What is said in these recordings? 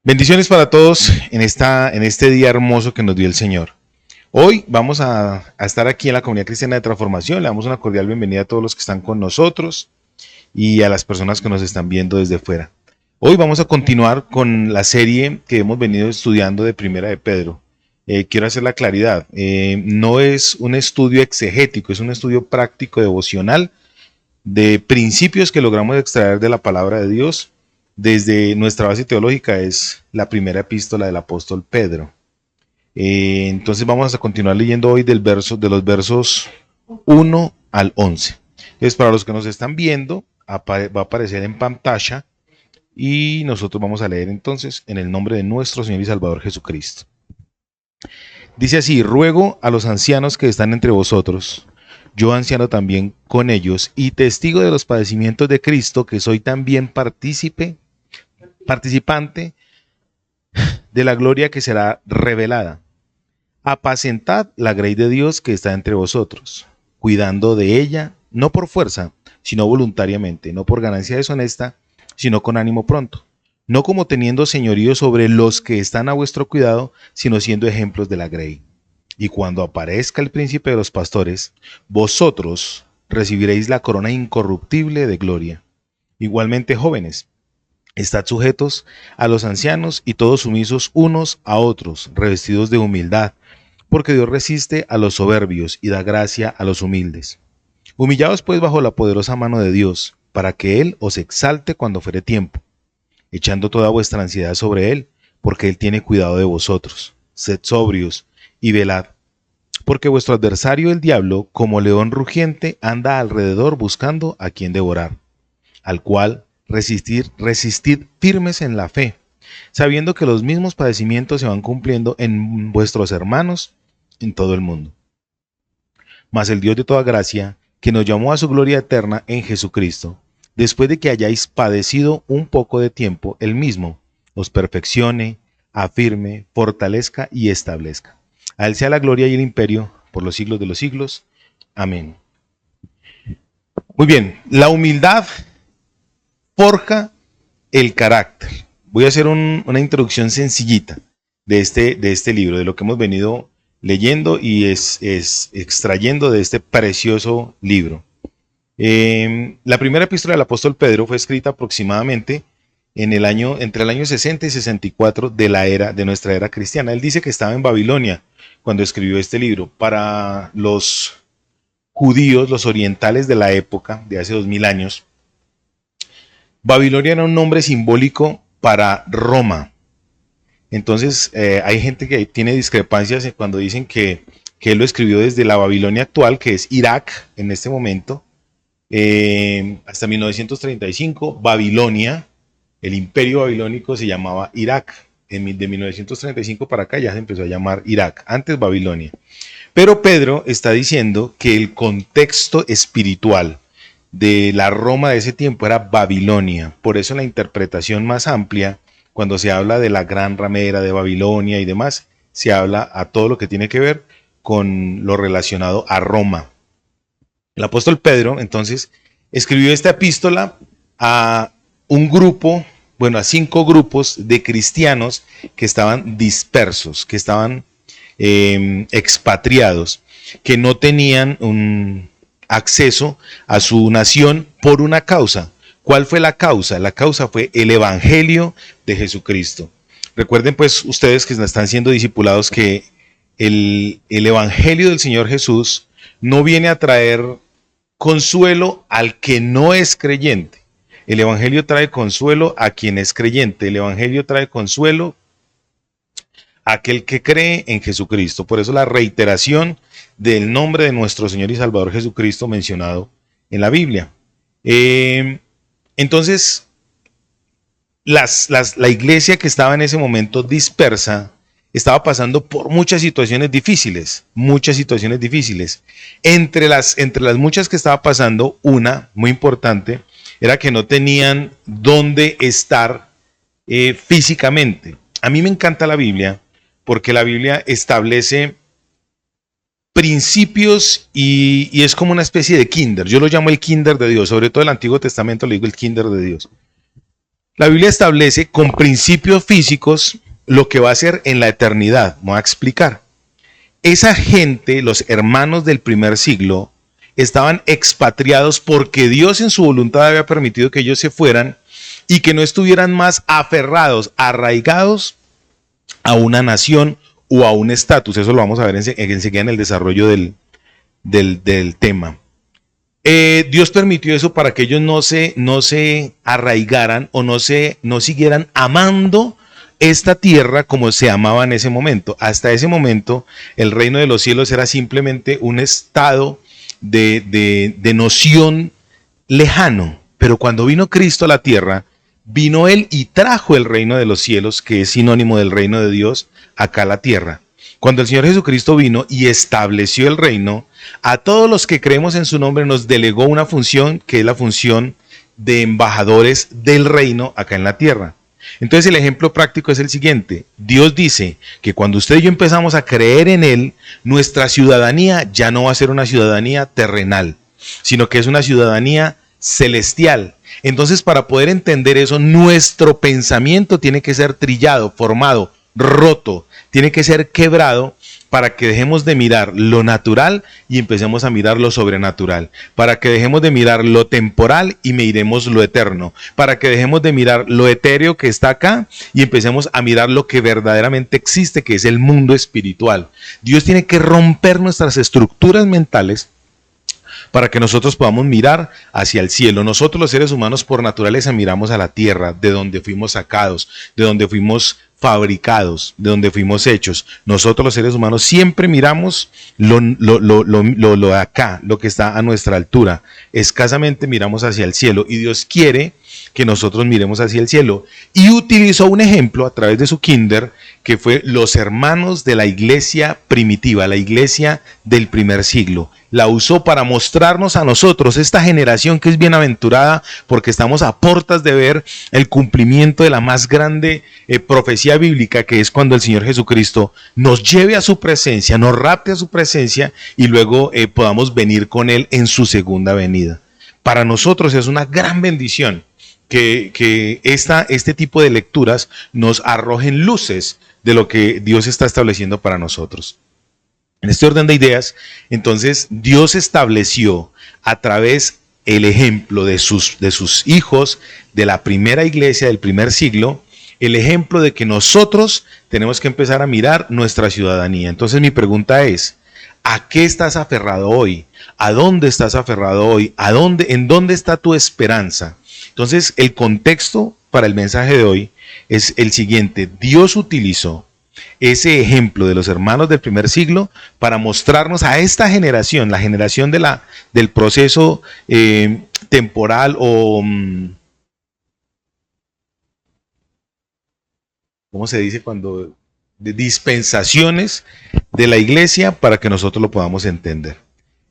Bendiciones para todos en este día hermoso que nos dio el Señor. Hoy vamos a estar aquí en la Comunidad Cristiana de Transformación. Le damos una cordial bienvenida a todos los que están con nosotros y a las personas que nos están viendo desde fuera. Hoy vamos a continuar con la serie que hemos venido estudiando de Primera de Pedro. Quiero hacer la claridad, no es un estudio exegético, es un estudio práctico devocional de principios que logramos extraer de la palabra de Dios. Desde nuestra base teológica es la primera epístola del apóstol Pedro. Entonces vamos a continuar leyendo hoy de los versos 1 al 11. Entonces, para los que nos están viendo, va a aparecer en pantalla y nosotros vamos a leer entonces en el nombre de nuestro Señor y Salvador Jesucristo. Dice así: ruego a los ancianos que están entre vosotros, yo anciano también con ellos y testigo de los padecimientos de Cristo, que soy también partícipe participante de la gloria que será revelada. Apacentad la grey de Dios que está entre vosotros, cuidando de ella, no por fuerza, sino voluntariamente, no por ganancia deshonesta, sino con ánimo pronto, no como teniendo señorío sobre los que están a vuestro cuidado, sino siendo ejemplos de la grey. Y cuando aparezca el príncipe de los pastores, vosotros recibiréis la corona incorruptible de gloria. Igualmente, jóvenes, estad sujetos a los ancianos y todos sumisos unos a otros, revestidos de humildad, porque Dios resiste a los soberbios y da gracia a los humildes. Humillaos pues bajo la poderosa mano de Dios, para que Él os exalte cuando fuere tiempo, echando toda vuestra ansiedad sobre Él, porque Él tiene cuidado de vosotros. Sed sobrios y velad, porque vuestro adversario el diablo, como león rugiente, anda alrededor buscando a quien devorar, al cual resistid firmes en la fe, sabiendo que los mismos padecimientos se van cumpliendo en vuestros hermanos en todo el mundo. Mas el Dios de toda gracia, que nos llamó a su gloria eterna en Jesucristo, después de que hayáis padecido un poco de tiempo, Él mismo os perfeccione, afirme, fortalezca y establezca. A Él sea la gloria y el imperio por los siglos de los siglos. Amén. Muy bien, la humildad forja el carácter. Voy a hacer una introducción sencillita de este libro, de lo que hemos venido leyendo y extrayendo de este precioso libro. La primera epístola del apóstol Pedro fue escrita aproximadamente entre el año 60 y 64 de nuestra era cristiana. Él dice que estaba en Babilonia cuando escribió este libro. Para los judíos, los orientales de la época, de hace 2000 años, Babilonia era un nombre simbólico para Roma. Entonces hay gente que tiene discrepancias cuando dicen que él lo escribió desde la Babilonia actual, que es Irak en este momento, hasta 1935. Babilonia, el imperio babilónico, se llamaba Irak. De 1935 para acá ya se empezó a llamar Irak, antes Babilonia. Pero Pedro está diciendo que el contexto espiritual de la Roma de ese tiempo era Babilonia. Por eso la interpretación más amplia, cuando se habla de la gran ramera de Babilonia y demás, se habla a todo lo que tiene que ver con lo relacionado a Roma. El apóstol Pedro, entonces, escribió esta epístola a un grupo, bueno, a 5 grupos de cristianos que estaban dispersos, que estaban expatriados, que no tenían un acceso a su nación por una causa. ¿Cuál fue la causa? La causa fue el evangelio de Jesucristo. Recuerden pues ustedes que están siendo discipulados que el evangelio del Señor Jesús no viene a traer consuelo al que no es creyente. El evangelio trae consuelo a quien es creyente. El evangelio trae consuelo a aquel que cree en Jesucristo. Por eso la reiteración del nombre de nuestro Señor y Salvador Jesucristo mencionado en la Biblia. Entonces, la iglesia que estaba en ese momento dispersa estaba pasando por muchas situaciones difíciles, Entre las muchas que estaba pasando, una muy importante era que no tenían dónde estar físicamente. A mí me encanta la Biblia porque la Biblia establece principios y es como una especie de kinder. Yo lo llamo el kinder de Dios, sobre todo el Antiguo Testamento le digo el kinder de Dios. La Biblia establece con principios físicos lo que va a ser en la eternidad. Me voy a explicar. Esa gente, los hermanos del primer siglo, estaban expatriados porque Dios en su voluntad había permitido que ellos se fueran y que no estuvieran más aferrados, arraigados a una nación o a un estatus. Eso lo vamos a ver enseguida en el desarrollo del tema. Dios permitió eso para que ellos no se arraigaran o no siguieran amando esta tierra como se amaba en ese momento. Hasta ese momento el reino de los cielos era simplemente un estado de noción lejano. Pero cuando vino Cristo a la tierra, vino Él y trajo el reino de los cielos, que es sinónimo del reino de Dios, acá a la tierra. Cuando el Señor Jesucristo vino y estableció el reino, a todos los que creemos en su nombre nos delegó una función, que es la función de embajadores del reino acá en la tierra. Entonces el ejemplo práctico es el siguiente. Dios dice que cuando usted y yo empezamos a creer en Él, nuestra ciudadanía ya no va a ser una ciudadanía terrenal, sino que es una ciudadanía celestial. Entonces, para poder entender eso, nuestro pensamiento tiene que ser trillado, formado, roto, tiene que ser quebrado para que dejemos de mirar lo natural y empecemos a mirar lo sobrenatural, para que dejemos de mirar lo temporal y miremos lo eterno, para que dejemos de mirar lo etéreo que está acá y empecemos a mirar lo que verdaderamente existe, que es el mundo espiritual. Dios tiene que romper nuestras estructuras mentales para que nosotros podamos mirar hacia el cielo. Nosotros los seres humanos por naturaleza miramos a la tierra, de donde fuimos sacados, de donde fuimos fabricados, de donde fuimos hechos. Nosotros los seres humanos siempre miramos lo de acá, lo que está a nuestra altura. Escasamente miramos hacia el cielo y Dios quiere que nosotros miremos hacia el cielo. Y utilizó un ejemplo a través de su kinder, que fue los hermanos de la iglesia primitiva, la iglesia del primer siglo. La usó para mostrarnos a nosotros, esta generación que es bienaventurada, porque estamos a portas de ver el cumplimiento de la más grande profecía bíblica, que es cuando el Señor Jesucristo nos lleve a su presencia, nos rapte a su presencia y luego podamos venir con Él en su segunda venida. Para nosotros es una gran bendición que este tipo de lecturas nos arrojen luces de lo que Dios está estableciendo para nosotros. En este orden de ideas, entonces, Dios estableció a través el ejemplo de sus hijos, de la primera iglesia del primer siglo, el ejemplo de que nosotros tenemos que empezar a mirar nuestra ciudadanía. Entonces mi pregunta es, ¿a qué estás aferrado hoy? ¿A dónde estás aferrado hoy? ¿En dónde está tu esperanza? Entonces el contexto para el mensaje de hoy es el siguiente. Dios utilizó ese ejemplo de los hermanos del primer siglo para mostrarnos a esta generación, la generación del proceso temporal o, ¿cómo se dice? De dispensaciones de la iglesia para que nosotros lo podamos entender.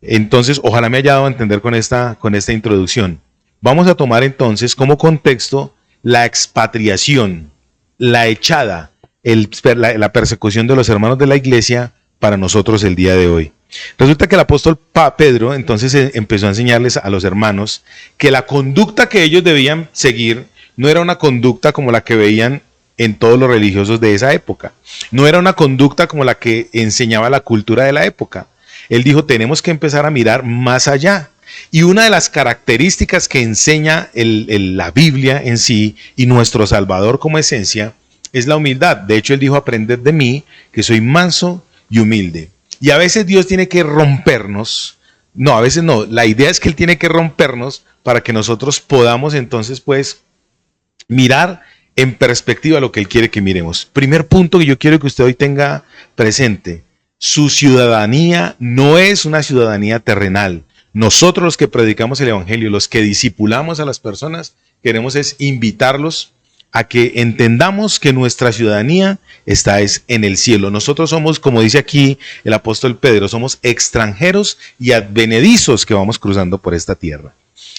Entonces, ojalá me haya dado a entender con esta introducción. Vamos a tomar entonces como contexto la expatriación, la echada, la persecución de los hermanos de la iglesia para nosotros el día de hoy. Resulta que el apóstol Pedro entonces empezó a enseñarles a los hermanos que la conducta que ellos debían seguir no era una conducta como la que veían en todos los religiosos de esa época. No era una conducta como la que enseñaba la cultura de la época. Él dijo, tenemos que empezar a mirar más allá. Y una de las características que enseña la Biblia en sí y nuestro Salvador como esencia es la humildad. De hecho, él dijo, aprended de mí, que soy manso y humilde. Y a veces Dios tiene que rompernos. No, a veces no. La idea es que Él tiene que rompernos para que nosotros podamos entonces pues mirar en perspectiva lo que Él quiere que miremos. Primer punto que yo quiero que usted hoy tenga presente. Su ciudadanía no es una ciudadanía terrenal. Nosotros los que predicamos el evangelio, los que discipulamos a las personas, queremos es invitarlos a que entendamos que nuestra ciudadanía está en el cielo. Nosotros somos, como dice aquí el apóstol Pedro, somos extranjeros y advenedizos que vamos cruzando por esta tierra.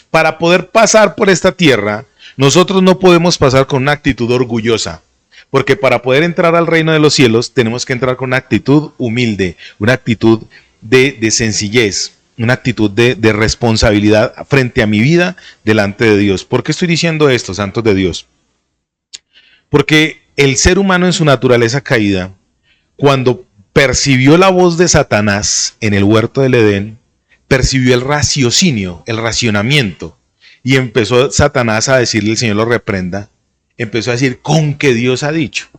Para poder pasar por esta tierra, nosotros no podemos pasar con una actitud orgullosa, porque para poder entrar al reino de los cielos tenemos que entrar con una actitud humilde, una actitud de sencillez, una actitud de responsabilidad frente a mi vida delante de Dios. ¿Por qué estoy diciendo esto, santos de Dios? Porque el ser humano en su naturaleza caída, cuando percibió la voz de Satanás en el huerto del Edén, percibió el raciocinio, el racionamiento, y empezó Satanás a decirle, el Señor lo reprenda, empezó a decir, con que Dios ha dicho.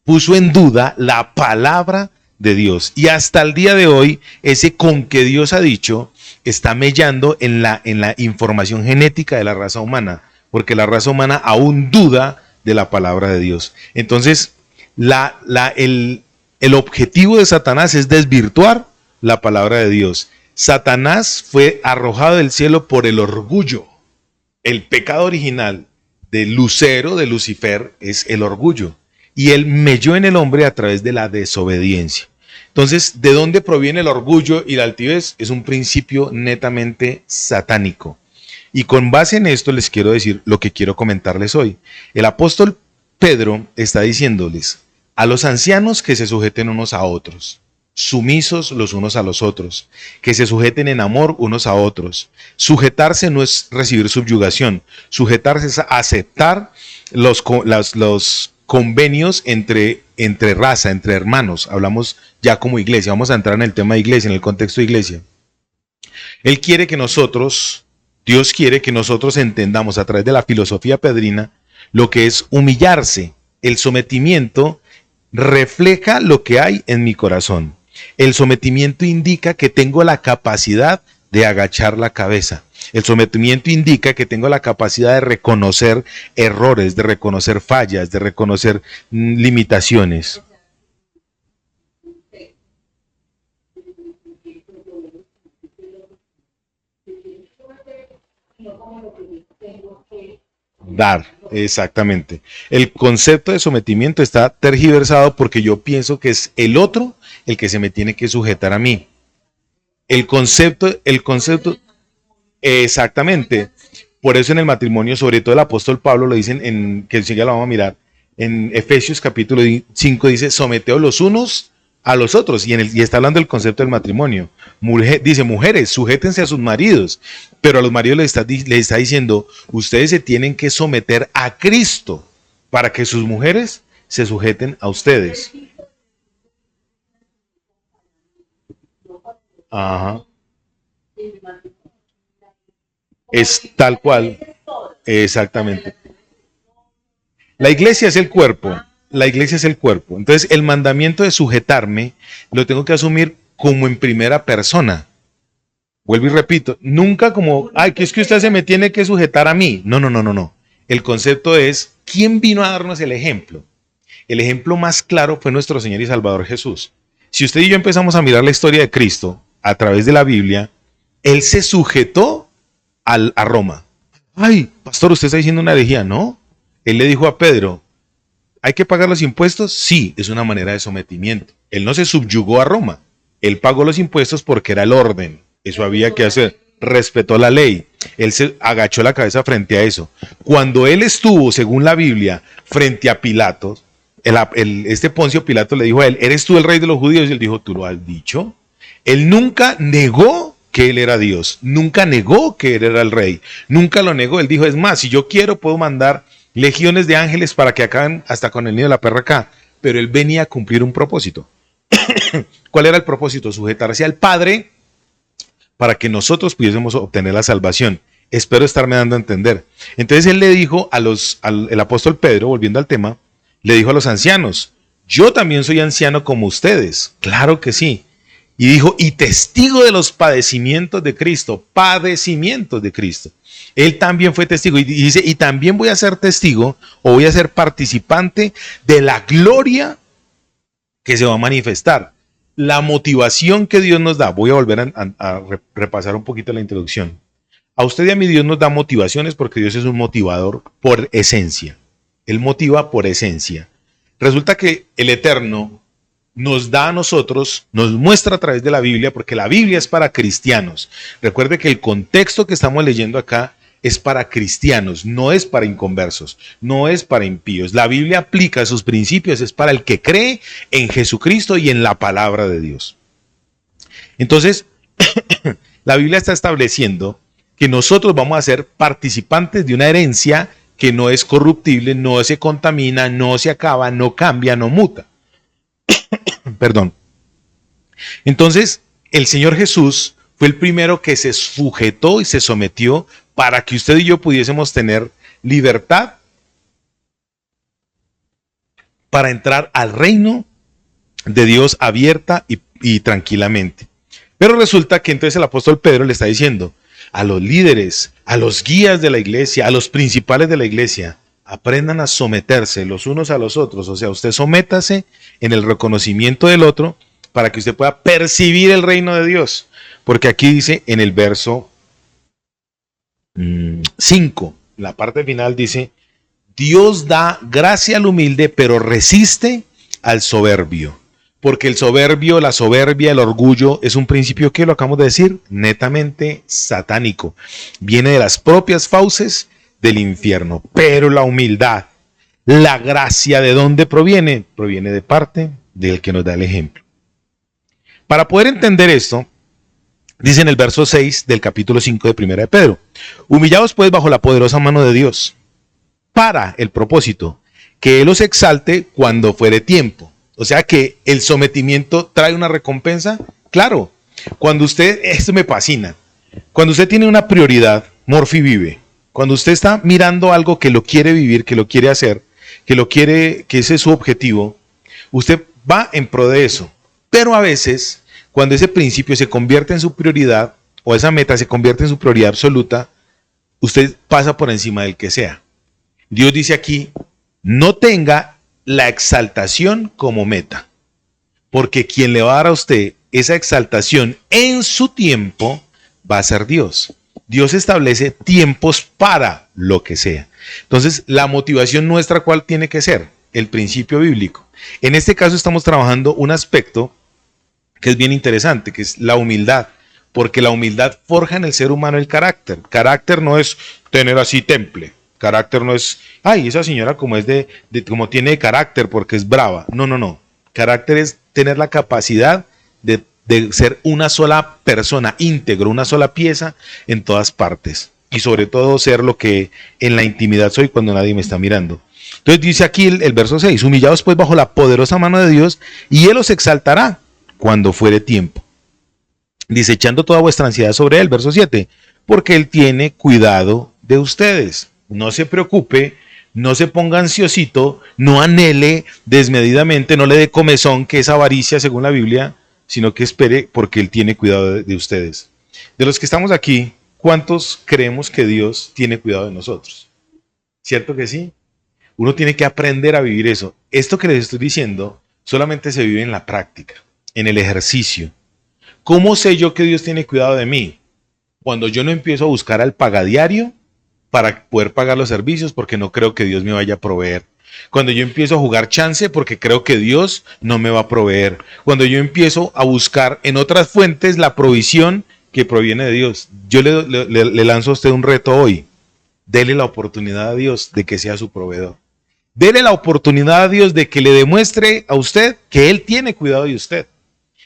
Puso en duda la palabra de Dios. Y hasta el día de hoy, ese con que Dios ha dicho está mellando en la información genética de la raza humana, porque la raza humana aún duda de la palabra de Dios. Entonces, el objetivo de Satanás es desvirtuar la palabra de Dios. Satanás fue arrojado del cielo por el orgullo. El pecado original de Lucero, de Lucifer, es el orgullo. Y él melló en el hombre a través de la desobediencia. Entonces, ¿de dónde proviene el orgullo y la altivez? Es un principio netamente satánico. Y con base en esto les quiero decir lo que quiero comentarles hoy. El apóstol Pedro está diciéndoles a los ancianos que se sujeten unos a otros, sumisos los unos a los otros, que se sujeten en amor unos a otros. Sujetarse no es recibir subyugación, sujetarse es aceptar los convenios entre raza, entre hermanos. Hablamos ya como iglesia, vamos a entrar en el tema de iglesia, en el contexto de iglesia. Él quiere que nosotros, Dios quiere que nosotros entendamos a través de la filosofía pedrina lo que es humillarse. El sometimiento refleja lo que hay en mi corazón. El sometimiento indica que tengo la capacidad de agachar la cabeza. El sometimiento indica que tengo la capacidad de reconocer errores, de reconocer fallas, de reconocer limitaciones. Dar, exactamente. El concepto de sometimiento está tergiversado porque yo pienso que es el otro el que se me tiene que sujetar a mí. El concepto, exactamente. Por eso en el matrimonio, sobre todo el apóstol Pablo lo dicen, que ya lo vamos a mirar, en Efesios capítulo 5 dice, someteos los unos a los otros, y está hablando del concepto del matrimonio. Dice, mujeres, sujétense a sus maridos, pero a los maridos les está diciendo, ustedes se tienen que someter a Cristo para que sus mujeres se sujeten a ustedes. Ajá. Es tal cual, exactamente. La iglesia es el cuerpo, la iglesia es el cuerpo. Entonces, el mandamiento de sujetarme lo tengo que asumir como en primera persona. Vuelvo y repito, nunca como, ay, que es que usted se me tiene que sujetar a mí. No, no, no, no, no. El concepto es, ¿quién vino a darnos el ejemplo? El ejemplo más claro fue nuestro Señor y Salvador Jesús. Si usted y yo empezamos a mirar la historia de Cristo a través de la Biblia, Él se sujetó a Roma. Ay, pastor, usted está diciendo una herejía, ¿no? Él le dijo a Pedro, ¿hay que pagar los impuestos? Sí, es una manera de sometimiento. Él no se subyugó a Roma. Él pagó los impuestos porque era el orden. Eso había que hacer. Respetó la ley. Él se agachó la cabeza frente a eso. Cuando él estuvo, según la Biblia, frente a Pilato, este Poncio Pilato le dijo a él, ¿eres tú el rey de los judíos? Y él dijo, ¿tú lo has dicho? Él nunca negó que él era Dios. Nunca negó que él era el rey. Nunca lo negó. Él dijo, es más, si yo quiero, puedo mandar legiones de ángeles para que acaben hasta con el nido de la perra acá. Pero él venía a cumplir un propósito. ¿Cuál era el propósito? Sujetarse al Padre para que nosotros pudiésemos obtener la salvación. Espero estarme dando a entender. Entonces él le dijo el apóstol Pedro, volviendo al tema, le dijo a los ancianos, yo también soy anciano como ustedes. Claro que sí. Y dijo, y testigo de los padecimientos de Cristo, padecimientos de Cristo. Él también fue testigo y dice, y también voy a ser testigo o voy a ser participante de la gloria que se va a manifestar. La motivación que Dios nos da, voy a volver a repasar un poquito la introducción. A usted y a mí Dios nos da motivaciones porque Dios es un motivador por esencia. Él motiva por esencia. Resulta que el Eterno nos da a nosotros, nos muestra a través de la Biblia, porque la Biblia es para cristianos. Recuerde que el contexto que estamos leyendo acá es para cristianos, no es para inconversos, no es para impíos. La Biblia aplica sus principios, es para el que cree en Jesucristo y en la palabra de Dios. Entonces, la Biblia está estableciendo que nosotros vamos a ser participantes de una herencia que no es corruptible, no se contamina, no se acaba, no cambia, no muta. Perdón. Entonces, el Señor Jesús fue el primero que se sujetó y se sometió para que usted y yo pudiésemos tener libertad para entrar al reino de Dios abierta y tranquilamente. Pero resulta que entonces el apóstol Pedro le está diciendo a los líderes, a los guías de la iglesia, a los principales de la iglesia, aprendan a someterse los unos a los otros. O sea, usted sométase en el reconocimiento del otro para que usted pueda percibir el reino de Dios. Porque aquí dice en el verso 5, la parte final dice, Dios da gracia al humilde, pero resiste al soberbio. Porque el soberbio, la soberbia, el orgullo es un principio que, lo acabamos de decir, netamente satánico. Viene de las propias fauces del infierno. Pero la humildad, la gracia, ¿de dónde proviene? Proviene de parte del que nos da el ejemplo. Para poder entender esto, dice en el verso 6 del capítulo 5 de Primera de Pedro, humillaos pues bajo la poderosa mano de Dios, para el propósito, que Él os exalte cuando fuere tiempo. O sea que el sometimiento trae una recompensa. Claro, cuando usted, esto me fascina, cuando usted tiene una prioridad, Morphy vive. Cuando usted está mirando algo que lo quiere vivir, que lo quiere hacer, que lo quiere, que ese es su objetivo, usted va en pro de eso. Pero a veces, cuando ese principio se convierte en su prioridad, o esa meta se convierte en su prioridad absoluta, usted pasa por encima del que sea. Dios dice aquí, no tenga la exaltación como meta, porque quien le va a dar a usted esa exaltación en su tiempo va a ser Dios. Dios establece tiempos para lo que sea. Entonces, la motivación nuestra, ¿cuál tiene que ser? El principio bíblico. En este caso estamos trabajando un aspecto que es bien interesante, que es la humildad, porque la humildad forja en el ser humano el carácter. Carácter no es tener así temple. Carácter no es, ay, esa señora como es como tiene de carácter porque es brava. No, no, no. Carácter es tener la capacidad de ser una sola persona, íntegro, una sola pieza en todas partes. Y sobre todo ser lo que en la intimidad soy cuando nadie me está mirando. Entonces dice aquí el verso 6, humillaos pues bajo la poderosa mano de Dios y Él os exaltará cuando fuere tiempo. Dice, echando toda vuestra ansiedad sobre Él, verso 7, porque Él tiene cuidado de ustedes. No se preocupe, no se ponga ansiosito, no anhele desmedidamente, no le dé comezón, que es avaricia según la Biblia, sino que espere porque Él tiene cuidado de ustedes. De los que estamos aquí, ¿cuántos creemos que Dios tiene cuidado de nosotros? ¿Cierto que sí? Uno tiene que aprender a vivir eso. Esto que les estoy diciendo solamente se vive en la práctica, en el ejercicio. ¿Cómo sé yo que Dios tiene cuidado de mí? Cuando yo no empiezo a buscar al pagadiario para poder pagar los servicios porque no creo que Dios me vaya a proveer. Cuando yo empiezo a jugar chance porque creo que Dios no me va a proveer. Cuando yo empiezo a buscar en otras fuentes la provisión que proviene de Dios. Yo le lanzo a usted un reto hoy. Dele la oportunidad a Dios de que sea su proveedor. Dele la oportunidad a Dios de que le demuestre a usted que Él tiene cuidado de usted.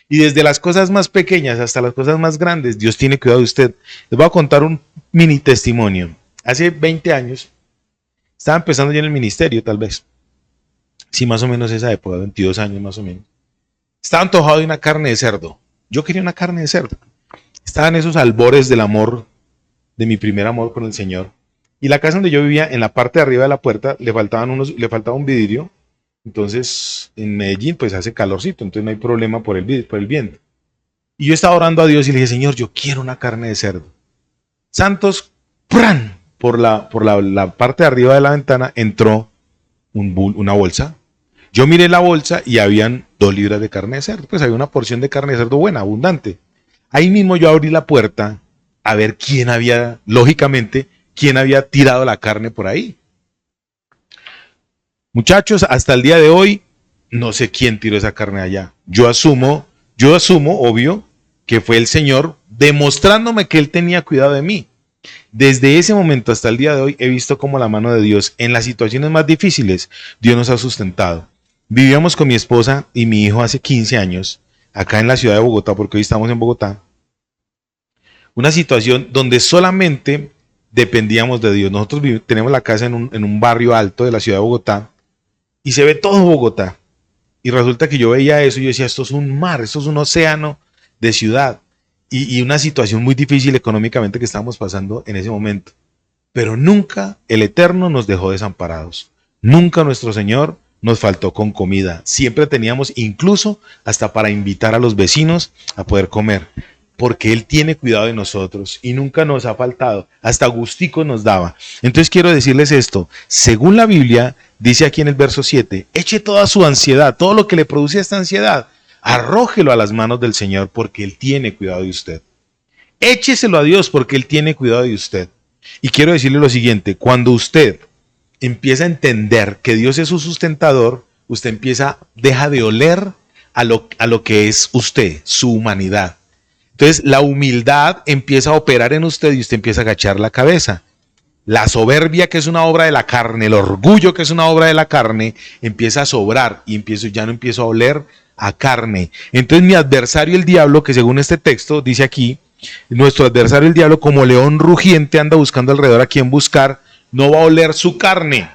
Y desde las cosas más pequeñas hasta las cosas más grandes, Dios tiene cuidado de usted. Les voy a contar un mini testimonio. Hace 20 años, estaba empezando ya en el ministerio, tal vez. Sí, más o menos esa época, 22 años más o menos. Estaba antojado de una carne de cerdo. Yo quería una carne de cerdo. Estaba en esos albores del amor, de mi primer amor con el Señor. Y la casa donde yo vivía, en la parte de arriba de la puerta, le faltaba un vidrio. Entonces, en Medellín, pues hace calorcito, entonces no hay problema por el viento. Y yo estaba orando a Dios y le dije, Señor, yo quiero una carne de cerdo. Santos, ¡pran! Por la parte de arriba de la ventana entró una bolsa. Yo miré la bolsa y habían 2 libras de carne de cerdo. Pues había una porción de carne de cerdo buena, abundante. Ahí mismo yo abrí la puerta a ver quién había tirado la carne por ahí. Muchachos, hasta el día de hoy, no sé quién tiró esa carne allá. Yo asumo, obvio, que fue el Señor demostrándome que Él tenía cuidado de mí. Desde ese momento hasta el día de hoy he visto cómo la mano de Dios en las situaciones más difíciles, Dios nos ha sustentado. Vivíamos con mi esposa y mi hijo hace 15 años, acá en la ciudad de Bogotá, porque hoy estamos en Bogotá. Una situación donde solamente dependíamos de Dios. Nosotros tenemos la casa en un barrio alto de la ciudad de Bogotá y se ve todo Bogotá. Y resulta que yo veía eso y yo decía, esto es un mar, esto es un océano de ciudad y una situación muy difícil económicamente que estábamos pasando en ese momento. Pero nunca el Eterno nos dejó desamparados. Nunca nuestro Señor nos faltó con comida. Siempre teníamos incluso hasta para invitar a los vecinos a poder comer. Porque Él tiene cuidado de nosotros y nunca nos ha faltado. Hasta gustico nos daba. Entonces quiero decirles esto. Según la Biblia, dice aquí en el verso 7, eche toda su ansiedad, todo lo que le produce esta ansiedad, arrójelo a las manos del Señor porque Él tiene cuidado de usted. Écheselo a Dios porque Él tiene cuidado de usted. Y quiero decirle lo siguiente, cuando usted empieza a entender que Dios es su sustentador, usted deja de oler a lo que es usted, su humanidad. Entonces la humildad empieza a operar en usted y usted empieza a agachar la cabeza. La soberbia, que es una obra de la carne, el orgullo, que es una obra de la carne, empieza a sobrar y ya no empiezo a oler a carne. Entonces mi adversario, el diablo, que según este texto dice aquí, nuestro adversario, el diablo, como león rugiente, anda buscando alrededor a quien buscar, no va a oler su carne,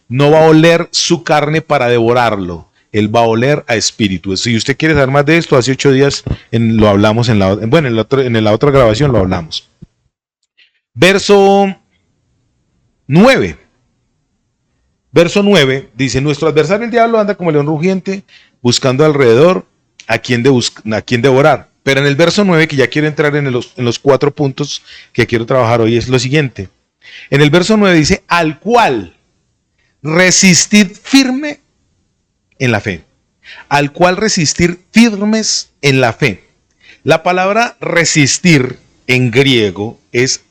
no va a oler su carne para devorarlo. Él va a oler a espíritu. Si usted quiere saber más de esto, hace 8 días lo hablamos en la otra grabación lo hablamos. Verso 9. Verso 9 dice, nuestro adversario el diablo anda como león rugiente buscando alrededor a quien devorar. Pero en el verso 9, que ya quiero entrar en los 4 puntos que quiero trabajar hoy, es lo siguiente. En el verso 9 dice, al cual resistid firme en la fe. Al cual resistir firmes en la fe. La palabra resistir en griego es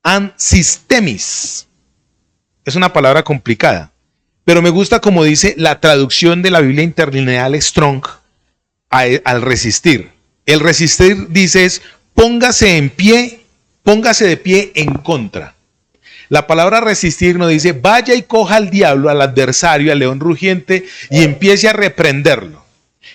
ansistemis. Es una palabra complicada, pero me gusta como dice la traducción de la Biblia Interlineal Strong al resistir. El resistir dice es póngase de pie en contra. La palabra resistir nos dice, vaya y coja al diablo, al adversario, al león rugiente y empiece a reprenderlo.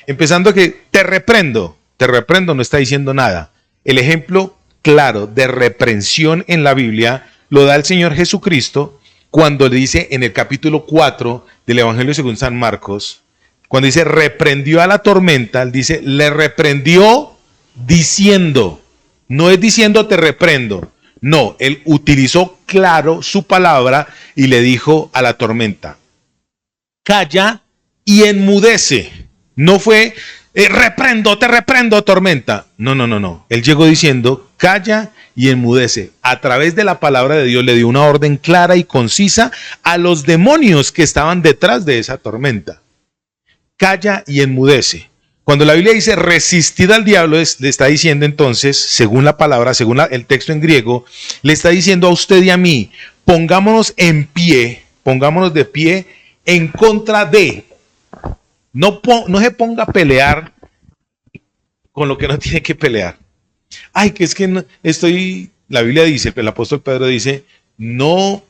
Empezando que te reprendo no está diciendo nada. El ejemplo claro de reprensión en la Biblia lo da el Señor Jesucristo cuando le dice en el capítulo 4 del Evangelio según San Marcos, cuando dice reprendió a la tormenta, él dice le reprendió diciendo, no es diciendo te reprendo. No, él utilizó claro su palabra y le dijo a la tormenta, calla y enmudece. No fue, te reprendo, tormenta. No. Él llegó diciendo, calla y enmudece. A través de la palabra de Dios le dio una orden clara y concisa a los demonios que estaban detrás de esa tormenta. Calla y enmudece. Cuando la Biblia dice resistid al diablo, le está diciendo entonces, según la palabra, según el texto en griego, le está diciendo a usted y a mí, pongámonos de pie en contra de. No se ponga a pelear con lo que no tiene que pelear. Ay, que es que no, la Biblia dice, el apóstol Pedro dice, no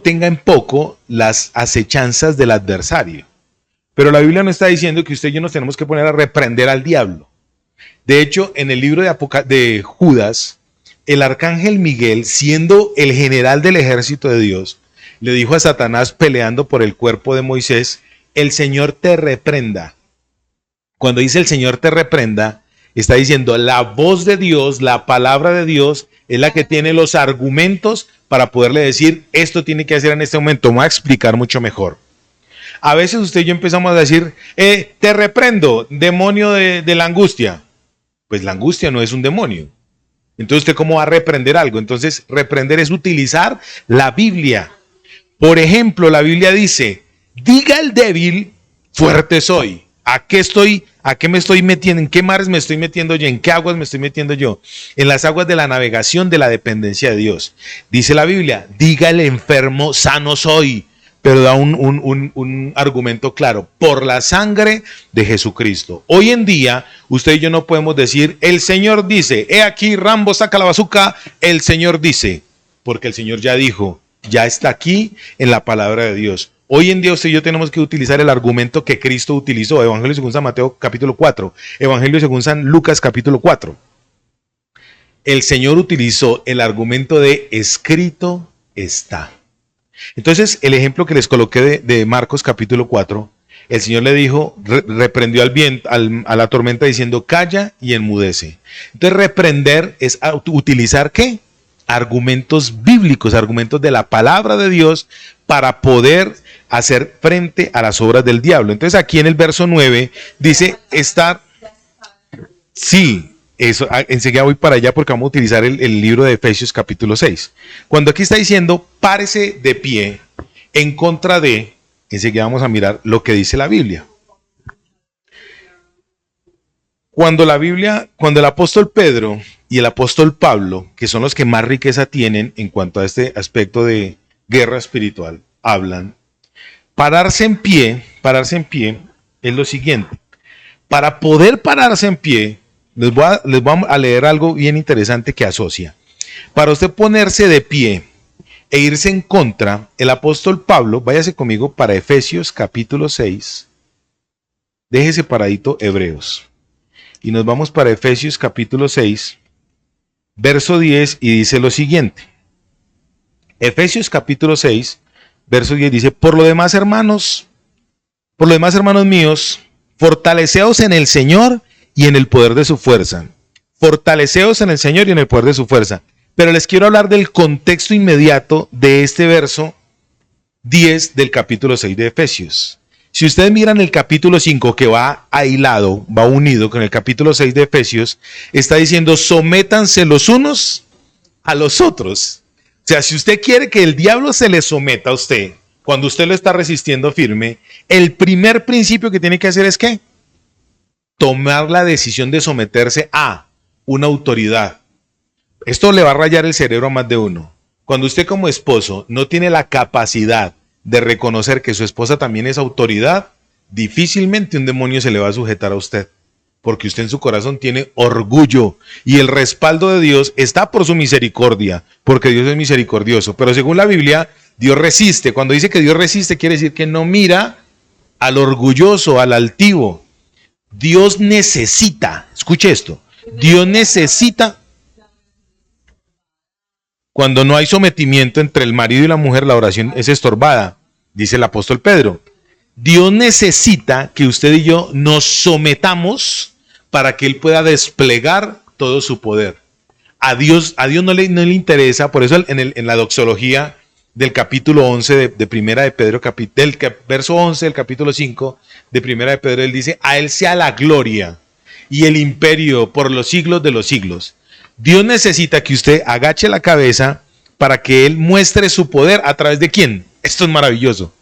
tenga en poco las acechanzas del adversario. Pero la Biblia no está diciendo que usted y yo nos tenemos que poner a reprender al diablo. De hecho, en el libro de Judas, el arcángel Miguel, siendo el general del ejército de Dios, le dijo a Satanás peleando por el cuerpo de Moisés, el Señor te reprenda. Cuando dice el Señor te reprenda, está diciendo la voz de Dios, la palabra de Dios, es la que tiene los argumentos para poderle decir, esto tiene que hacer en este momento. Me voy a explicar mucho mejor. A veces usted y yo empezamos a decir, te reprendo, demonio de la angustia. Pues la angustia no es un demonio. Entonces, ¿usted cómo va a reprender algo? Entonces, reprender es utilizar la Biblia. Por ejemplo, la Biblia dice, diga el débil, fuerte soy. ¿A qué me estoy metiendo? ¿En qué mares me estoy metiendo yo? ¿En qué aguas me estoy metiendo yo? En las aguas de la navegación de la dependencia de Dios. Dice la Biblia, diga el enfermo, sano soy. Pero da un argumento claro, por la sangre de Jesucristo. Hoy en día, usted y yo no podemos decir, el Señor dice, he aquí, Rambo saca la bazuca, el Señor dice, porque el Señor ya dijo, ya está aquí en la palabra de Dios. Hoy en día usted y yo tenemos que utilizar el argumento que Cristo utilizó, Evangelio según San Mateo capítulo 4, Evangelio según San Lucas capítulo 4. el Señor utilizó el argumento de escrito está. Entonces, el ejemplo que les coloqué de Marcos capítulo 4, el Señor le dijo, reprendió al viento, a la tormenta diciendo, calla y enmudece. Entonces, reprender es utilizar ¿qué? Argumentos bíblicos, argumentos de la palabra de Dios para poder hacer frente a las obras del diablo. Entonces, aquí en el verso 9 dice, estar, sí, eso, enseguida voy para allá porque vamos a utilizar el libro de Efesios capítulo 6. Cuando aquí está diciendo, párese de pie en contra de, enseguida vamos a mirar lo que dice la Biblia. Cuando el apóstol Pedro y el apóstol Pablo, que son los que más riqueza tienen en cuanto a este aspecto de guerra espiritual, hablan, pararse en pie es lo siguiente. Para poder pararse en pie, les voy a leer algo bien interesante que asocia. Para usted ponerse de pie e irse en contra, el apóstol Pablo, váyase conmigo para Efesios capítulo 6, déjese paradito Hebreos. Y nos vamos para Efesios capítulo 6, verso 10, y dice lo siguiente. Efesios capítulo 6, verso 10 dice, por lo demás, hermanos míos, fortaleceos en el Señor y en el poder de su fuerza. Fortaleceos en el Señor y en el poder de su fuerza. Pero les quiero hablar del contexto inmediato de este verso 10 del capítulo 6 de Efesios. Si ustedes miran el capítulo 5 que va ahilado, va unido con el capítulo 6 de Efesios, está diciendo sométanse los unos a los otros. O sea, si usted quiere que el diablo se le someta a usted, cuando usted lo está resistiendo firme, el primer principio que tiene que hacer es ¿qué? Tomar la decisión de someterse a una autoridad. Esto le va a rayar el cerebro a más de uno. Cuando usted como esposo no tiene la capacidad de reconocer que su esposa también es autoridad, difícilmente un demonio se le va a sujetar a usted, porque usted en su corazón tiene orgullo y el respaldo de Dios está por su misericordia, porque Dios es misericordioso. Pero según la Biblia, Dios resiste. Cuando dice que Dios resiste, quiere decir que no mira al orgulloso, al altivo. Dios necesita, escuche esto, Dios necesita. Cuando no hay sometimiento entre el marido y la mujer, la oración es estorbada, dice el apóstol Pedro. Dios necesita que usted y yo nos sometamos para que Él pueda desplegar todo su poder. A Dios no le interesa, por eso en la doxología del capítulo 11 de Primera de Pedro, verso 11 del capítulo 5 de Primera de Pedro, él dice, a Él sea la gloria y el imperio por los siglos de los siglos. Dios necesita que usted agache la cabeza para que Él muestre su poder a través de ¿quién? Esto es maravilloso.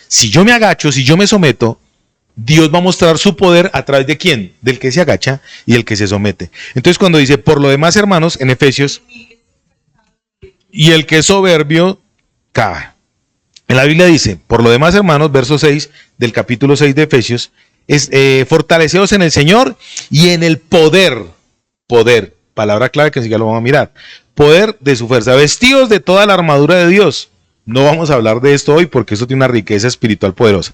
Si yo me agacho, si yo me someto, Dios va a mostrar su poder a través de ¿quién? Del que se agacha y el que se somete. Entonces cuando dice, por lo demás, hermanos, en Efesios, y el que es soberbio, cae. En la Biblia dice, por lo demás, hermanos, verso 6 del capítulo 6 de Efesios, fortaleceos en el Señor y en el poder, palabra clave que enseguida lo vamos a mirar, poder de su fuerza, vestidos de toda la armadura de Dios. No vamos a hablar de esto hoy porque esto tiene una riqueza espiritual poderosa.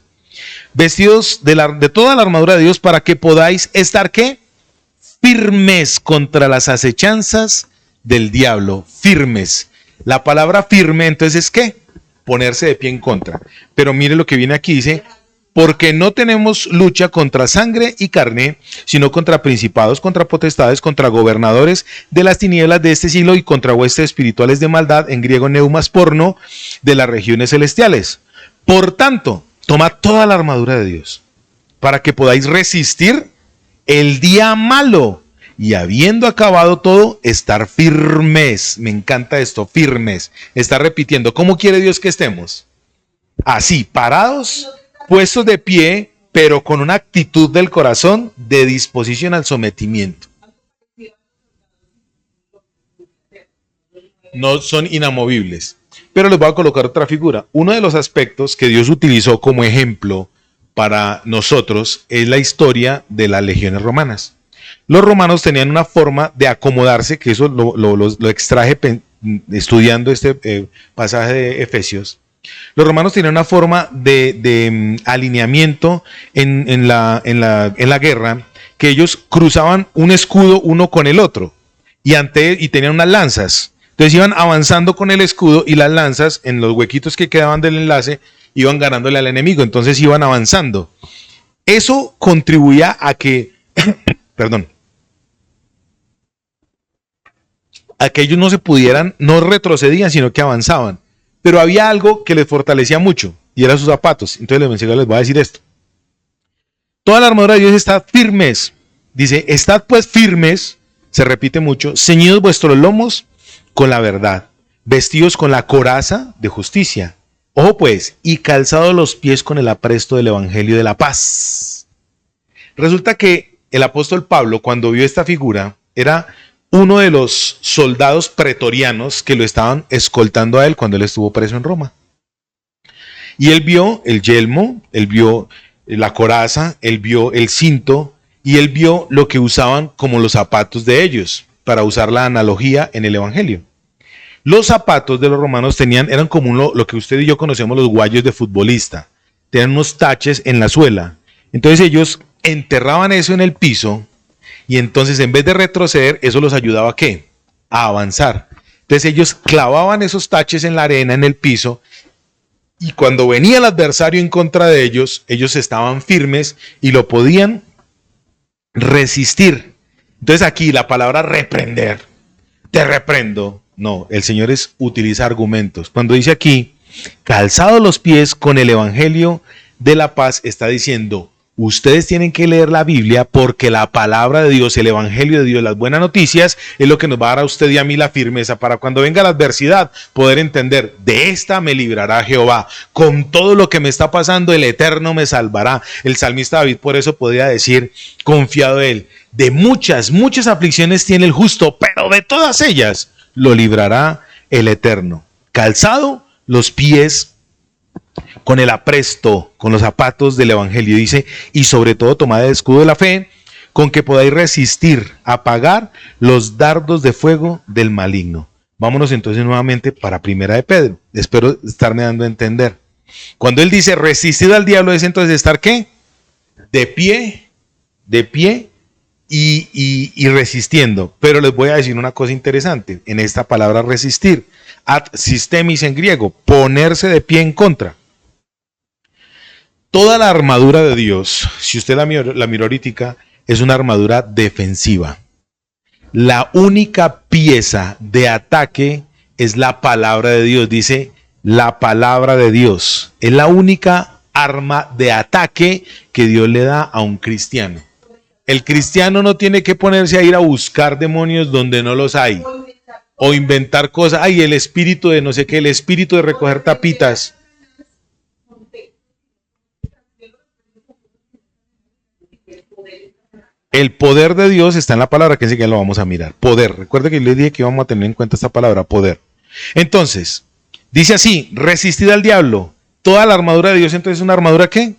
Vestidos de toda la armadura de Dios para que podáis estar ¿qué? Firmes contra las acechanzas del diablo, firmes. La palabra firme entonces es ¿qué? Ponerse de pie en contra. Pero mire lo que viene aquí, dice, porque no tenemos lucha contra sangre y carne, sino contra principados, contra potestades, contra gobernadores de las tinieblas de este siglo y contra huestes espirituales de maldad, en griego neumas porno, de las regiones celestiales. Por tanto, toma toda la armadura de Dios, para que podáis resistir el día malo, y habiendo acabado todo, estar firmes. Me encanta esto, firmes. Está repitiendo, ¿cómo quiere Dios que estemos? Así, parados, puestos de pie, pero con una actitud del corazón de disposición al sometimiento. No son inamovibles. Pero les voy a colocar otra figura. Uno de los aspectos que Dios utilizó como ejemplo para nosotros es la historia de las legiones romanas. Los romanos tenían una forma de acomodarse, que eso lo extraje estudiando este pasaje de Efesios. Los romanos tenían una forma de alineamiento en la guerra, que ellos cruzaban un escudo uno con el otro. y tenían unas lanzas. Entonces iban avanzando con el escudo y las lanzas en los huequitos que quedaban del enlace iban ganándole al enemigo, entonces iban avanzando. Eso contribuía a que, perdón, a que ellos no se pudieran, no retrocedían, sino que avanzaban. Pero había algo que les fortalecía mucho, y eran sus zapatos. Entonces les voy a decir esto. Toda la armadura de Dios está firmes. Dice, estad pues firmes, se repite mucho, ceñidos vuestros lomos con la verdad, vestidos con la coraza de justicia. Ojo pues, y calzados los pies con el apresto del evangelio de la paz. Resulta que el apóstol Pablo, cuando vio esta figura, era uno de los soldados pretorianos que lo estaban escoltando a él cuando él estuvo preso en Roma. Y él vio el yelmo, él vio la coraza, él vio el cinto y él vio lo que usaban como los zapatos de ellos, para usar la analogía en el evangelio. Los zapatos de los romanos eran como lo que usted y yo conocemos los guayos de futbolista. Tenían unos taches en la suela. Entonces ellos enterraban eso en el piso y entonces en vez de retroceder, eso los ayudaba ¿a qué? A avanzar. Entonces ellos clavaban esos taches en la arena, en el piso, y cuando venía el adversario en contra de ellos, ellos estaban firmes y lo podían resistir. Entonces aquí la palabra reprender, te reprendo. No, el Señor utiliza argumentos. Cuando dice aquí, calzados los pies con el evangelio de la paz, está diciendo, ustedes tienen que leer la Biblia porque la palabra de Dios, el evangelio de Dios, las buenas noticias, es lo que nos va a dar a usted y a mí la firmeza para cuando venga la adversidad poder entender, de esta me librará Jehová, con todo lo que me está pasando el Eterno me salvará. El salmista David por eso podía decir, confiado él, de muchas aflicciones tiene el justo, pero de todas ellas lo librará el Eterno. Calzado los pies con el apresto, con los zapatos del evangelio, dice, y sobre todo tomad el escudo de la fe, con que podáis resistir, apagar los dardos de fuego del maligno. Vámonos entonces nuevamente para Primera de Pedro. Espero estarme dando a entender. Cuando él dice resistir al diablo, es entonces estar ¿qué? De pie y resistiendo. Pero les voy a decir una cosa interesante en esta palabra resistir. Ad systemis en griego, ponerse de pie en contra. Toda la armadura de Dios, si usted la miró ahorita, es una armadura defensiva. La única pieza de ataque es la palabra de Dios. Dice, la palabra de Dios es la única arma de ataque que Dios le da a un cristiano. El cristiano no tiene que ponerse a ir a buscar demonios donde no los hay. O inventar cosas. Ay, el espíritu de no sé qué, el espíritu de recoger tapitas. El poder de Dios está en la palabra, que enseguida lo vamos a mirar. Poder. Recuerda que yo les dije que íbamos a tener en cuenta esta palabra, poder. Entonces, dice así, resistid al diablo. Toda la armadura de Dios, entonces, ¿es una armadura qué?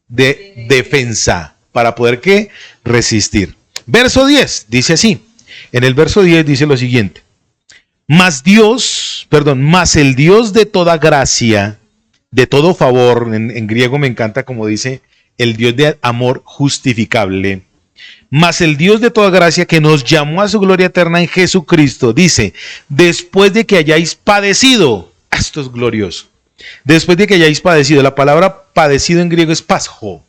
De defensa. Para poder, ¿qué? Resistir. Verso 10, dice así. En el verso 10 dice lo siguiente. Mas el Dios de toda gracia, de todo favor, en griego me encanta como dice, el Dios de amor justificable. Mas el Dios de toda gracia que nos llamó a su gloria eterna en Jesucristo, dice, después de que hayáis padecido, esto es glorioso, después de que hayáis padecido, la palabra padecido en griego es pasjo,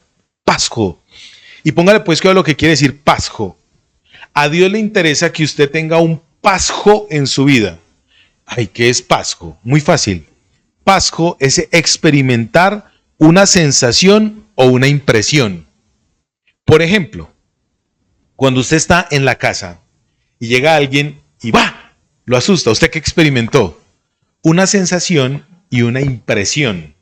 y póngale pues cuidado lo que quiere decir pasjo. A Dios le interesa que usted tenga un pasjo en su vida. Ay, ¿qué es pasjo? Muy fácil. Pasjo es experimentar una sensación o una impresión. Por ejemplo, cuando usted está en la casa y llega alguien y ¡va! Lo asusta. ¿Usted qué experimentó? Una sensación y una impresión.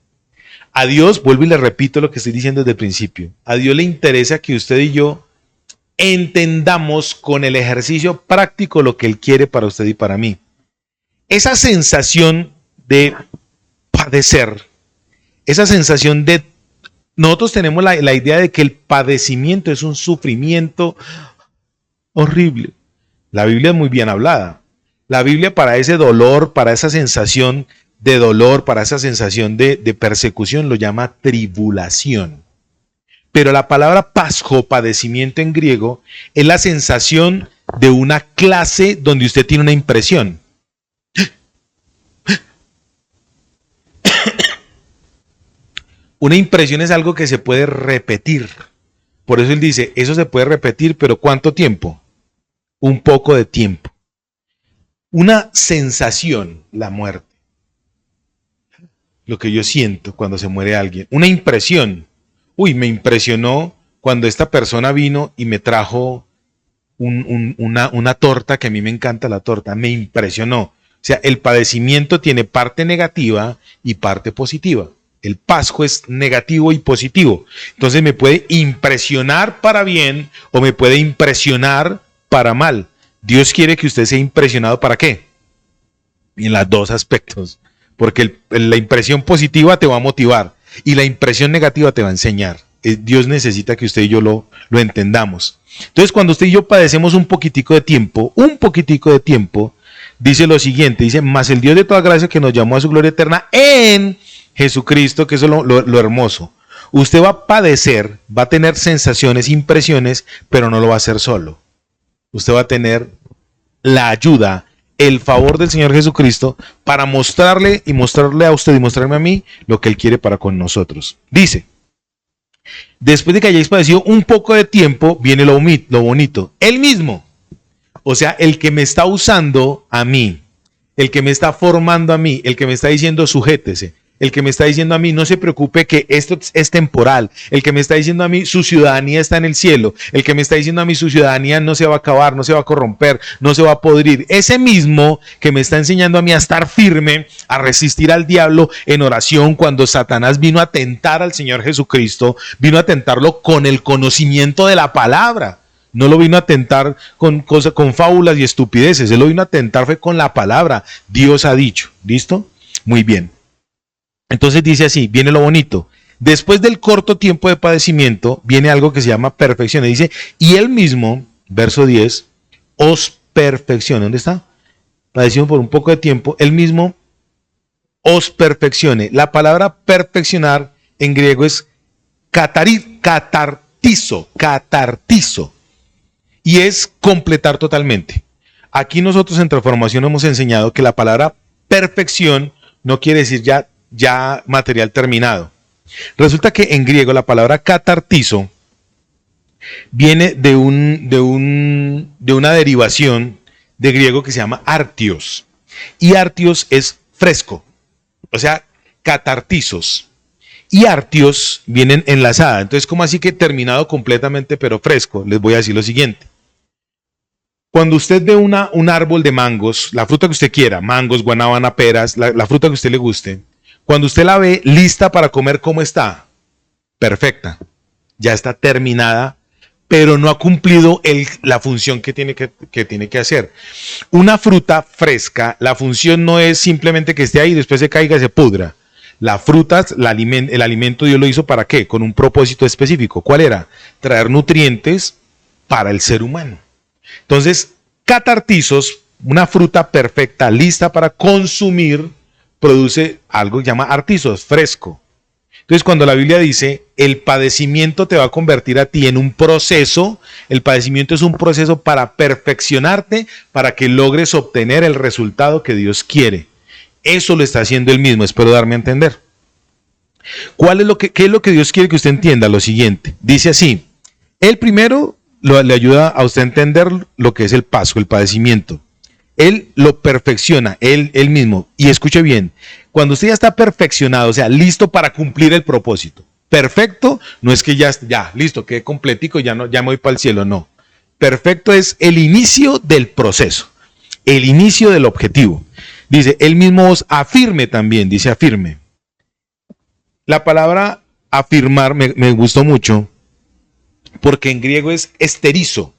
A Dios, vuelvo y le repito lo que estoy diciendo desde el principio, a Dios le interesa que usted y yo entendamos con el ejercicio práctico lo que Él quiere para usted y para mí. Esa sensación de padecer, esa sensación de... Nosotros tenemos la idea de que el padecimiento es un sufrimiento horrible. La Biblia es muy bien hablada. La Biblia para ese dolor, para esa sensación de dolor, para esa sensación de persecución, lo llama tribulación. Pero la palabra pasjo, padecimiento en griego, es la sensación de una clase donde usted tiene una impresión. Una impresión es algo que se puede repetir. Por eso él dice, eso se puede repetir, pero ¿cuánto tiempo? Un poco de tiempo. Una sensación, la muerte. Lo que yo siento cuando se muere alguien. Una impresión. Uy, me impresionó cuando esta persona vino y me trajo una torta, que a mí me encanta la torta. Me impresionó. O sea, el padecimiento tiene parte negativa y parte positiva. El pasco es negativo y positivo. Entonces me puede impresionar para bien o me puede impresionar para mal. Dios quiere que usted sea impresionado ¿para qué? En los dos aspectos. Porque la impresión positiva te va a motivar y la impresión negativa te va a enseñar. Dios necesita que usted y yo lo entendamos. Entonces cuando usted y yo padecemos un poquitico de tiempo, dice lo siguiente, dice, mas el Dios de toda gracia que nos llamó a su gloria eterna en Jesucristo, que eso es lo hermoso. Usted va a padecer, va a tener sensaciones, impresiones, pero no lo va a hacer solo. Usted va a tener la ayuda, el favor del Señor Jesucristo para mostrarle a usted y mostrarme a mí lo que Él quiere para con nosotros. Dice, después de que hayáis padecido un poco de tiempo, viene lo bonito. Él mismo, o sea, el que me está usando a mí, el que me está formando a mí, el que me está diciendo sujétese, el que me está diciendo a mí no se preocupe que esto es temporal, el que me está diciendo a mí su ciudadanía está en el cielo, el que me está diciendo a mí su ciudadanía no se va a acabar, no se va a corromper, no se va a podrir, ese mismo que me está enseñando a mí a estar firme, a resistir al diablo en oración cuando Satanás vino a tentar al Señor Jesucristo, vino a tentarlo con el conocimiento de la palabra. No lo vino a tentar con fábulas y estupideces, él lo vino a tentar fue con la palabra. Dios ha dicho, ¿listo? Muy bien. Entonces dice así, viene lo bonito. Después del corto tiempo de padecimiento, viene algo que se llama perfección. Y dice, y él mismo, verso 10, os perfeccione. ¿Dónde está? Padecimos por un poco de tiempo, él mismo os perfeccione. La palabra perfeccionar en griego es catartizo. Y es completar totalmente. Aquí nosotros en Transformación hemos enseñado que la palabra perfección no quiere decir ya material terminado. Resulta que en griego la palabra catartizo viene de una derivación de griego que se llama artios. Y artios es fresco. O sea, catartizos. Y artios vienen enlazadas. Entonces, ¿cómo así que terminado completamente pero fresco? Les voy a decir lo siguiente. Cuando usted ve un árbol de mangos, la fruta que usted quiera, mangos, guanábana, peras, la fruta que a usted le guste, cuando usted la ve lista para comer, ¿cómo está? Perfecta. Ya está terminada, pero no ha cumplido la función que tiene que hacer. Una fruta fresca, la función no es simplemente que esté ahí y después se caiga y se pudra. La fruta, el alimento Dios lo hizo ¿para qué? Con un propósito específico. ¿Cuál era? Traer nutrientes para el ser humano. Entonces, catartizos, una fruta perfecta, lista para consumir, produce algo que se llama artizos, fresco. Entonces, cuando la Biblia dice, el padecimiento te va a convertir a ti en un proceso, el padecimiento es un proceso para perfeccionarte, para que logres obtener el resultado que Dios quiere. Eso lo está haciendo Él mismo, espero darme a entender. ¿Qué es lo que Dios quiere que usted entienda? Lo siguiente, dice así, Él primero le ayuda a usted a entender lo que es el paso, el padecimiento. Él lo perfecciona, él mismo. Y escuche bien, cuando usted ya está perfeccionado, o sea, listo para cumplir el propósito. Perfecto no es que ya listo, quedé completico, ya me voy para el cielo, no. Perfecto es el inicio del proceso, el inicio del objetivo. Dice, él mismo os afirme también, dice afirme. La palabra afirmar me gustó mucho, porque en griego es esterizo.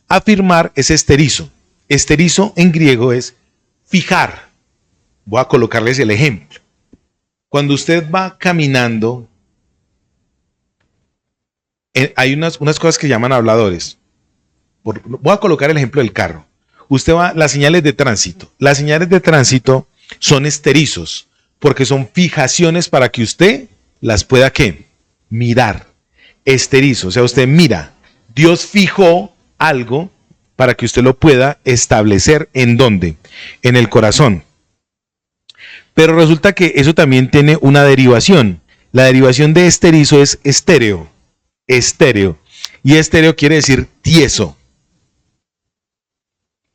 Afirmar es esterizo. Esterizo en griego es fijar. Voy a colocarles el ejemplo. Cuando usted va caminando, hay unas cosas que llaman habladores. Voy a colocar el ejemplo del carro. Usted va, las señales de tránsito. Las señales de tránsito son esterizos, porque son fijaciones para que usted las pueda, ¿qué? Mirar. Esterizo, o sea, usted mira. Dios fijó algo para que usted lo pueda establecer. ¿En dónde? En el corazón. Pero resulta que eso también tiene una derivación. La derivación de esterizo es estéreo. Estéreo. Y estéreo quiere decir tieso.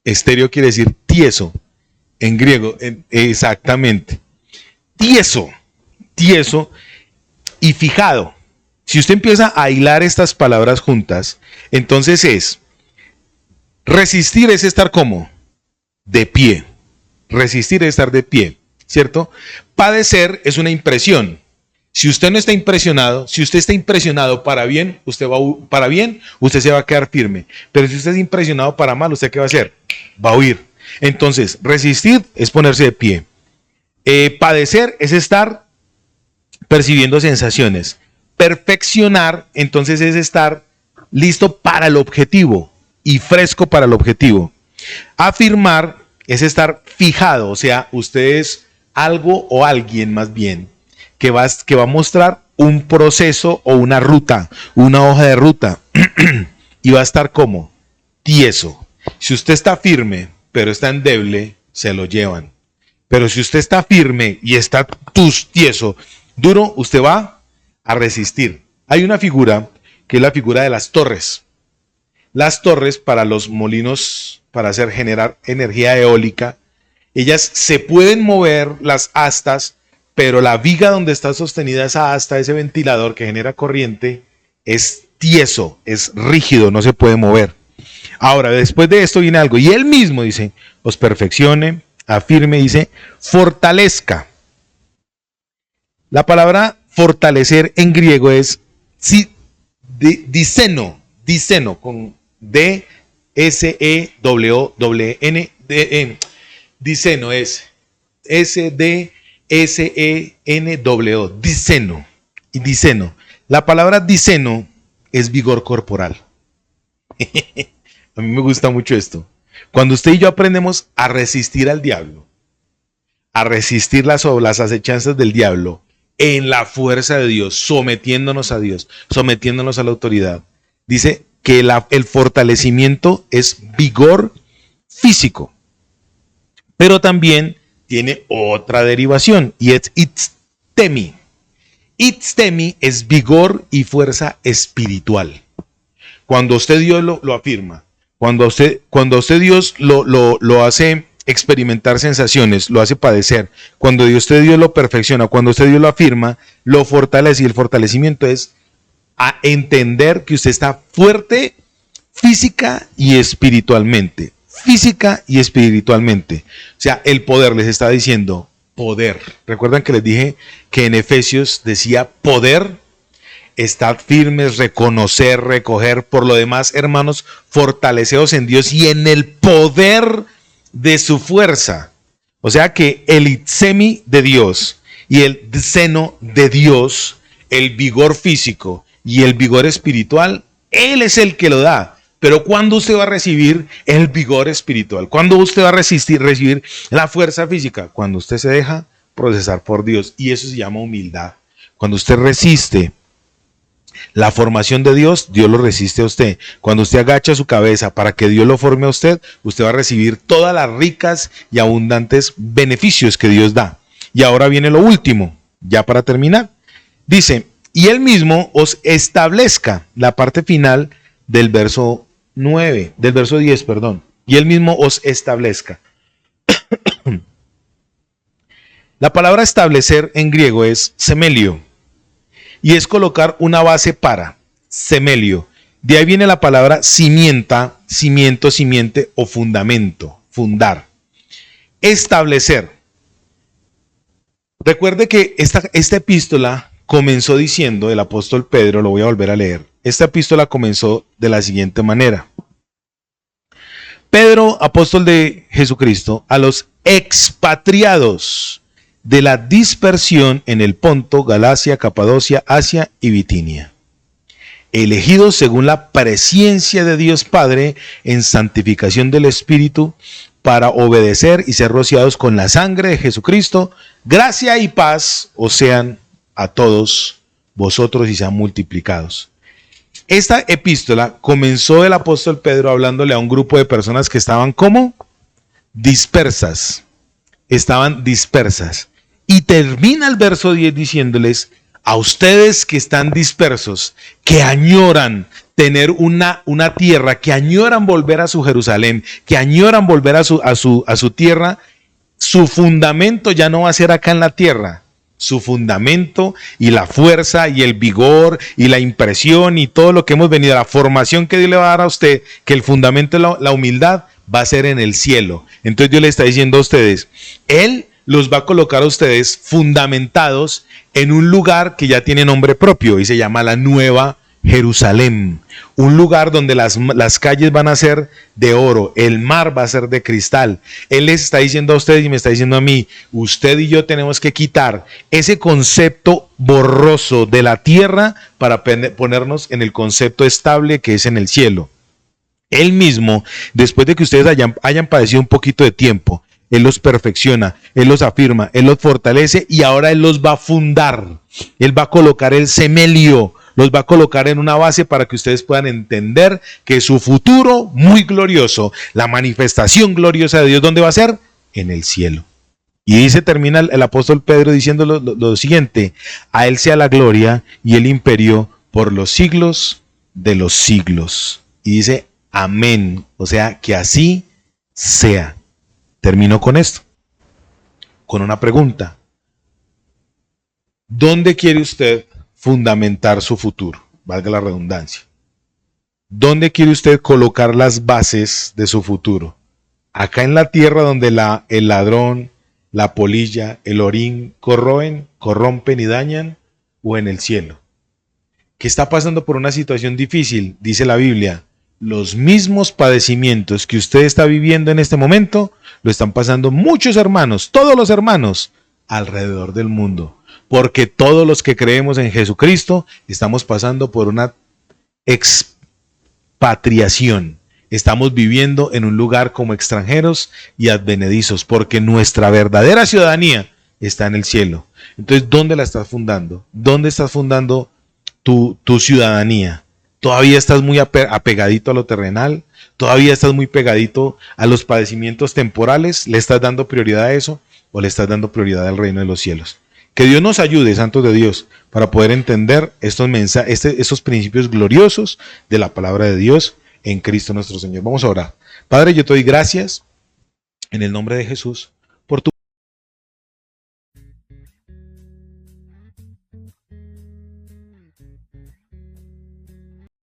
Estéreo quiere decir tieso. En griego, exactamente. Tieso. Tieso y fijado. Si usted empieza a hilar estas palabras juntas, entonces resistir es estar como de pie. Resistir es estar de pie, ¿cierto? Padecer es una impresión. Si usted no está impresionado, si usted está impresionado para bien, usted se va a quedar firme. Pero si usted es impresionado para mal, ¿usted qué va a hacer? Va a huir. Entonces, resistir es ponerse de pie. Padecer es estar percibiendo sensaciones. Perfeccionar, entonces, es estar listo para el objetivo y fresco para el objetivo. Afirmar es estar fijado, o sea, usted es algo o alguien más bien que va a mostrar un proceso o una ruta, una hoja de ruta y va a estar como tieso. Si usted está firme, pero está endeble, se lo llevan. Pero si usted está firme y está tieso, duro, usted va a resistir. Hay una figura que es la figura de las torres. Las torres para los molinos, para generar energía eólica, ellas se pueden mover las astas, pero la viga donde está sostenida esa asta, ese ventilador que genera corriente, es tieso, es rígido, no se puede mover. Ahora, después de esto viene algo, y él mismo dice, os perfeccione, afirme, dice, fortalezca. La palabra fortalecer en griego es diseno, con D-S-E-W-N, diseno es S-D-S-E-N-W, diseno. Y diseno. La palabra diseno es vigor corporal. A mí me gusta mucho esto. Cuando usted y yo aprendemos a resistir al diablo, a resistir las acechanzas del diablo en la fuerza de Dios, sometiéndonos a Dios, sometiéndonos a la autoridad, dice que el fortalecimiento es vigor físico, pero también tiene otra derivación y es itztemi. Itztemi es vigor y fuerza espiritual. Cuando usted Dios lo afirma, cuando usted Dios lo hace experimentar sensaciones, lo hace padecer, cuando usted Dios lo perfecciona, cuando usted Dios lo afirma, lo fortalece, y el fortalecimiento es a entender que usted está fuerte física y espiritualmente. Física y espiritualmente. O sea, el poder, les está diciendo poder. ¿Recuerdan que les dije que en Efesios decía poder? Estad firmes, reconocer, recoger. Por lo demás, hermanos, fortaleceos en Dios y en el poder de su fuerza. O sea que el itzemi de Dios y el seno de Dios, el vigor físico y el vigor espiritual, Él es el que lo da. Pero ¿cuándo usted va a recibir el vigor espiritual? ¿Cuándo usted va a recibir la fuerza física? Cuando usted se deja procesar por Dios. Y eso se llama humildad. Cuando usted resiste la formación de Dios, Dios lo resiste a usted. Cuando usted agacha su cabeza para que Dios lo forme a usted, usted va a recibir todas las ricas y abundantes beneficios que Dios da. Y ahora viene lo último, ya para terminar. Dice, y Él mismo os establezca, la parte final del verso 10, perdón. Y Él mismo os establezca. La palabra establecer en griego es semelio. Y es colocar una base para, semelio. De ahí viene la palabra cimienta, cimiento, simiente o fundamento, fundar. Establecer. Recuerde que esta epístola comenzó diciendo, el apóstol Pedro, lo voy a volver a leer. Esta epístola comenzó de la siguiente manera. Pedro, apóstol de Jesucristo, a los expatriados de la dispersión en el Ponto, Galacia, Capadocia, Asia y Bitinia, elegidos según la presciencia de Dios Padre en santificación del Espíritu, para obedecer y ser rociados con la sangre de Jesucristo, gracia y paz os sean a todos vosotros y sean multiplicados. Esta epístola comenzó el apóstol Pedro hablándole a un grupo de personas que estaban como dispersas. Estaban dispersas. Y termina el verso 10 diciéndoles: a ustedes que están dispersos, que añoran tener una tierra, que añoran volver a su Jerusalén, que añoran volver a su tierra, su fundamento ya no va a ser acá en la tierra. Su fundamento y la fuerza y el vigor y la impresión y todo lo que hemos venido, la formación que Dios le va a dar a usted, que el fundamento de la humildad va a ser en el cielo. Entonces Dios le está diciendo a ustedes, Él los va a colocar a ustedes fundamentados en un lugar que ya tiene nombre propio y se llama la Nueva Jerusalén, un lugar donde las calles van a ser de oro, el mar va a ser de cristal. Él les está diciendo a ustedes y me está diciendo a mí, usted y yo tenemos que quitar ese concepto borroso de la tierra para ponernos en el concepto estable que es en el cielo. Él mismo, después de que ustedes hayan padecido un poquito de tiempo, Él los perfecciona, Él los afirma, Él los fortalece y ahora Él los va a fundar. Él va a colocar el semelio, los va a colocar en una base para que ustedes puedan entender que su futuro muy glorioso, la manifestación gloriosa de Dios, ¿dónde va a ser? En el cielo. Y dice, termina el apóstol Pedro diciendo lo siguiente: a Él sea la gloria y el imperio por los siglos de los siglos. Y dice, amén. O sea, que así sea. Termino con esto, con una pregunta. ¿Dónde quiere usted fundamentar su futuro? Valga la redundancia. ¿Dónde quiere usted colocar las bases de su futuro? ¿Acá en la tierra donde el ladrón, la polilla, el orín corrompen y dañan? ¿O en el cielo? ¿Qué está pasando por una situación difícil? Dice la Biblia, los mismos padecimientos que usted está viviendo en este momento, lo están pasando muchos hermanos, todos los hermanos, alrededor del mundo. Porque todos los que creemos en Jesucristo estamos pasando por una expatriación. Estamos viviendo en un lugar como extranjeros y advenedizos, porque nuestra verdadera ciudadanía está en el cielo. Entonces, ¿dónde la estás fundando? ¿Dónde estás fundando tu ciudadanía? ¿Todavía estás muy apegadito a lo terrenal? ¿Todavía estás muy pegadito a los padecimientos temporales? ¿Le estás dando prioridad a eso o le estás dando prioridad al reino de los cielos? Que Dios nos ayude, santos de Dios, para poder entender estos principios gloriosos de la palabra de Dios en Cristo nuestro Señor. Vamos a orar. Padre, yo te doy gracias en el nombre de Jesús